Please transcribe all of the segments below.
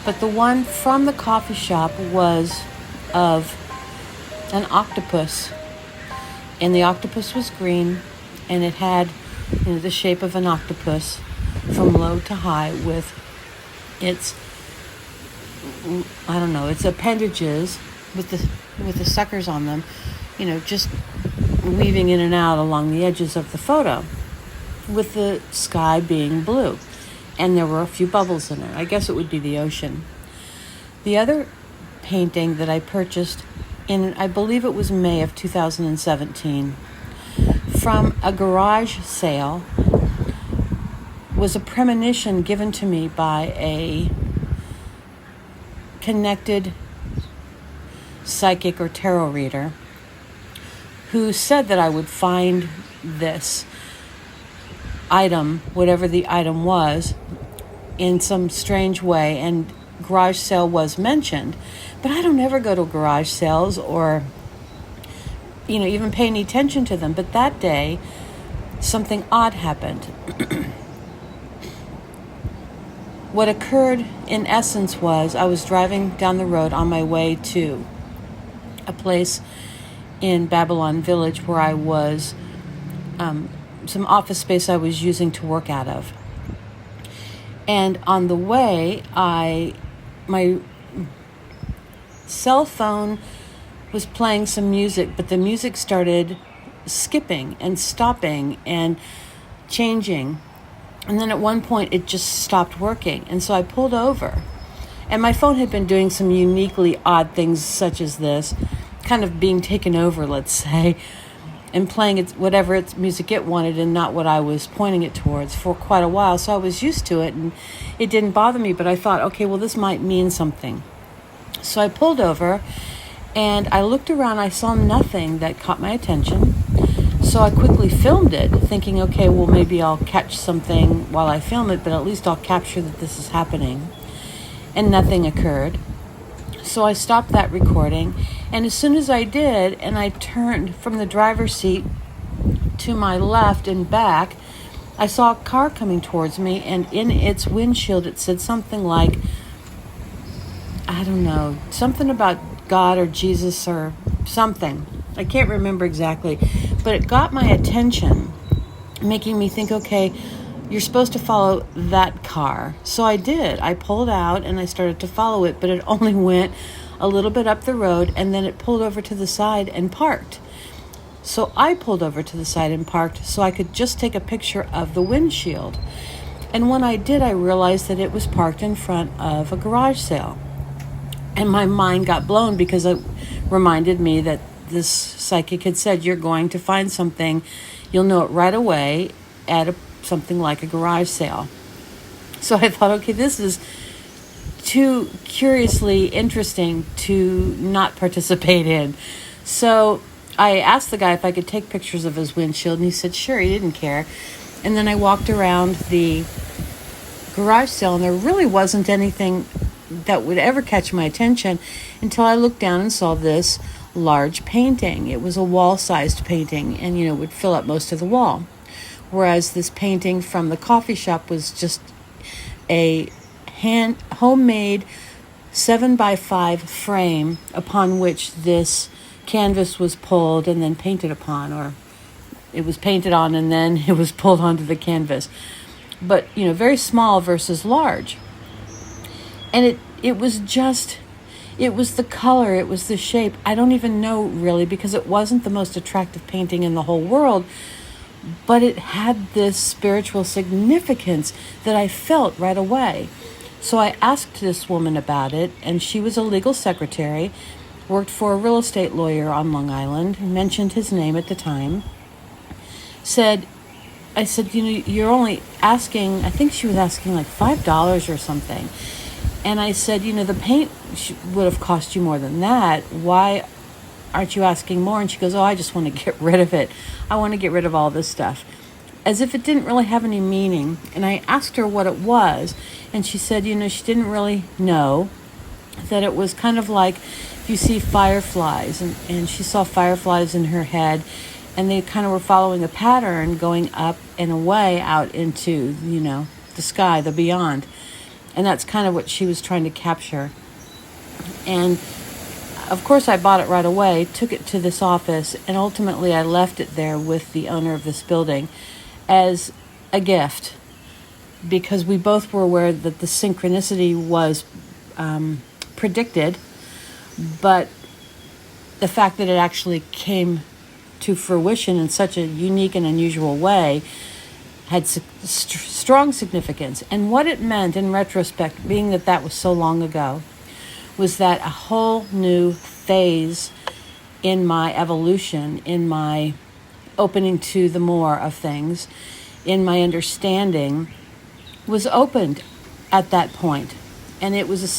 But the one from the coffee shop was of an octopus. And the octopus was green, and it had, the shape of an octopus from low to high with its appendages with the suckers on them, just weaving in and out along the edges of the photo, with the sky being blue. And there were a few bubbles in it. I guess it would be the ocean. The other painting that I purchased in, I believe it was May of 2017, from a garage sale, was a premonition given to me by a connected psychic or tarot reader who said that I would find this item, whatever the item was, in some strange way, and garage sale was mentioned. But I don't ever go to garage sales or even pay any attention to them. But that day something odd happened. What occurred in essence was I was driving down the road on my way to a place in Babylon Village where I was some office space I was using to work out of. And on the way, my cell phone was playing some music, but the music started skipping and stopping and changing. And then at one point, it just stopped working. And so I pulled over. And my phone had been doing some uniquely odd things such as this, kind of being taken over, let's say, and playing whatever its music it wanted and not what I was pointing it towards for quite a while. So I was used to it and it didn't bother me, but I thought, okay, well, this might mean something. So I pulled over and I looked around. I saw nothing that caught my attention. So I quickly filmed it, thinking, okay, well, maybe I'll catch something while I film it, but at least I'll capture that this is happening. And nothing occurred. So I stopped that recording. And as soon as I did, and I turned from the driver's seat to my left and back, I saw a car coming towards me, and in its windshield it said something like, I don't know, something about God or Jesus or something. I can't remember exactly, but it got my attention, making me think, okay, you're supposed to follow that car. So I did. I pulled out and I started to follow it, but it only went a little bit up the road, and then it pulled over to the side and parked. So I pulled over to the side and parked so I could just take a picture of the windshield. And when I did, I realized that it was parked in front of a garage sale. And my mind got blown because it reminded me that this psychic had said, you're going to find something, you'll know it right away at something like a garage sale. So I thought, okay, this is too curiously interesting to not participate in. So I asked the guy if I could take pictures of his windshield, and he said sure, he didn't care. And then I walked around the garage sale, and there really wasn't anything that would ever catch my attention until I looked down and saw this large painting. It was a wall-sized painting, and it would fill up most of the wall. Whereas this painting from the coffee shop was just a homemade 7x5 frame upon which this canvas was pulled and then painted upon, or it was painted on and then it was pulled onto the canvas. But, very small versus large. And it was the color, it was the shape. I don't even know really, because it wasn't the most attractive painting in the whole world, but it had this spiritual significance that I felt right away. So I asked this woman about it, and she was a legal secretary, worked for a real estate lawyer on Long Island, mentioned his name at the time, I said, you're only asking, I think she was asking like $5 or something. And I said, the paint would have cost you more than that. Why aren't you asking more? And she goes, I just want to get rid of it. I want to get rid of all this stuff. As if it didn't really have any meaning. And I asked her what it was. And she said, she didn't really know, that it was kind of like you see fireflies. And she saw fireflies in her head. And they kind of were following a pattern going up and away out into, the sky, the beyond. And that's kind of what she was trying to capture. And of course, I bought it right away, took it to this office, and ultimately I left it there with the owner of this building as a gift, because we both were aware that the synchronicity was predicted, but the fact that it actually came to fruition in such a unique and unusual way had strong significance. And what it meant in retrospect, being that that was so long ago, was that a whole new phase in my evolution, in my opening to the more of things, in my understanding, was opened at that point. And it was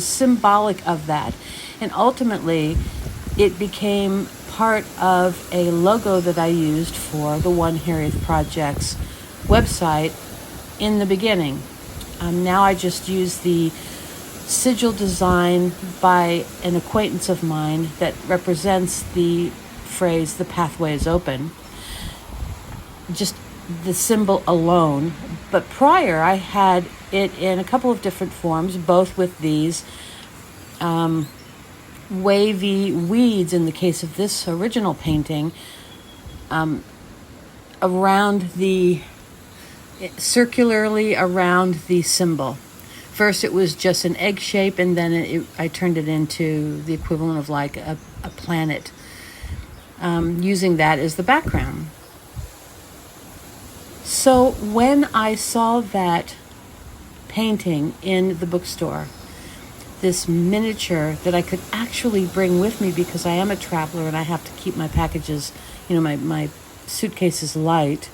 symbolic of that. And ultimately, it became part of a logo that I used for the TheOneHiraethProject's website in the beginning. Now I just use the sigil design by an acquaintance of mine that represents the phrase, "The pathway is open." Just the symbol alone. But prior, I had it in a couple of different forms, both with these wavy weeds, in the case of this original painting, circularly around the symbol. First it was just an egg shape, and then I turned it into the equivalent of like a planet, using that as the background. So when I saw that painting in the bookstore, this miniature that I could actually bring with me, because I am a traveler and I have to keep my packages, my suitcases light,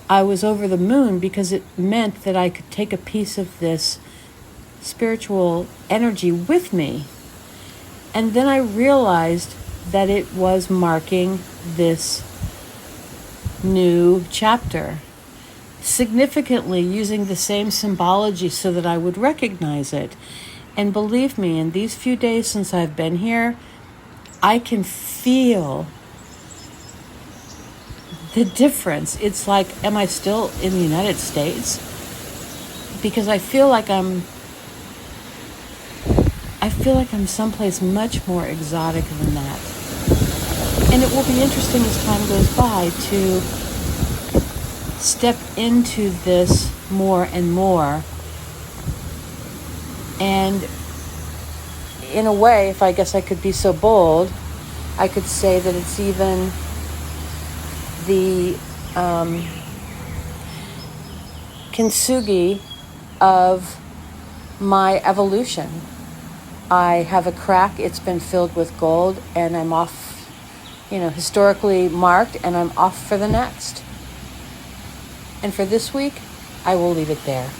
I was over the moon, because it meant that I could take a piece of this spiritual energy with me. And then I realized that it was marking this new chapter, significantly using the same symbology so that I would recognize it. And believe me, in these few days since I've been here, I can feel the difference. It's like, am I still in the United States? Because I feel like I'm someplace much more exotic than that. And it will be interesting as time goes by to step into this more and more. And in a way, if I guess I could be so bold, I could say that it's even the Kintsugi of my evolution. I have a crack, it's been filled with gold, and I'm off, historically marked, and I'm off for the next. And for this week, I will leave it there.